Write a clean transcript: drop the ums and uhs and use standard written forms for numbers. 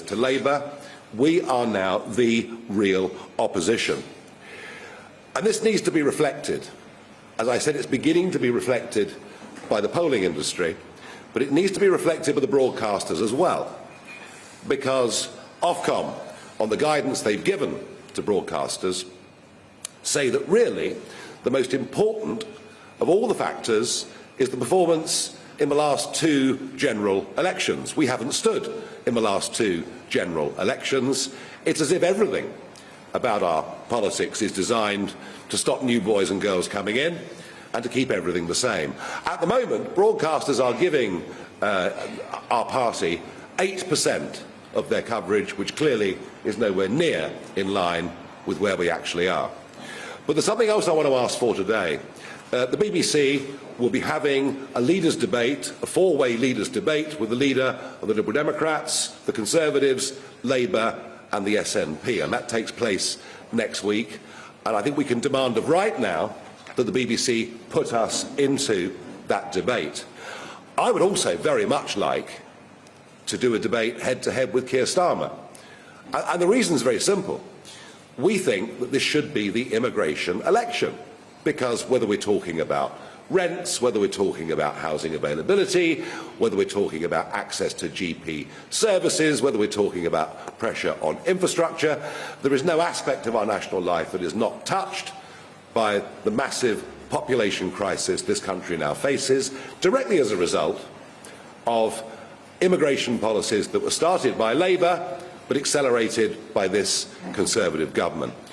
to Labour. We are now the real opposition. And this needs to be reflected. As I said, it's beginning to be reflected by the polling industry, but it needs to be reflected by the broadcasters as well, because Ofcom, on the guidance they've given to broadcasters, say that really the most important of all the factors is the performance in the last two general elections. We haven't stood in the last two general elections. It's as if everything about our politics is designed to stop new boys and girls coming in and to keep everything the same. At the moment, broadcasters are giving our party 8% of their coverage, which clearly is nowhere near in line with where we actually are. But there's something else I want to ask for today. The BBC will be having a leaders' debate, a four-way leaders' debate with the leader of the Liberal Democrats, the Conservatives, Labour and the SNP, and that takes place next week. And I think we can demand of right now that the BBC put us into that debate. I would also very much like to do a debate head-to-head with Keir Starmer. And the reason is very simple. We think that this should be the immigration election, because whether we're talking about rents, whether we're talking about housing availability, whether we're talking about access to GP services, whether we're talking about pressure on infrastructure, there is no aspect of our national life that is not touched by the massive population crisis this country now faces, directly as a result of immigration policies that were started by Labour but accelerated by this Conservative government.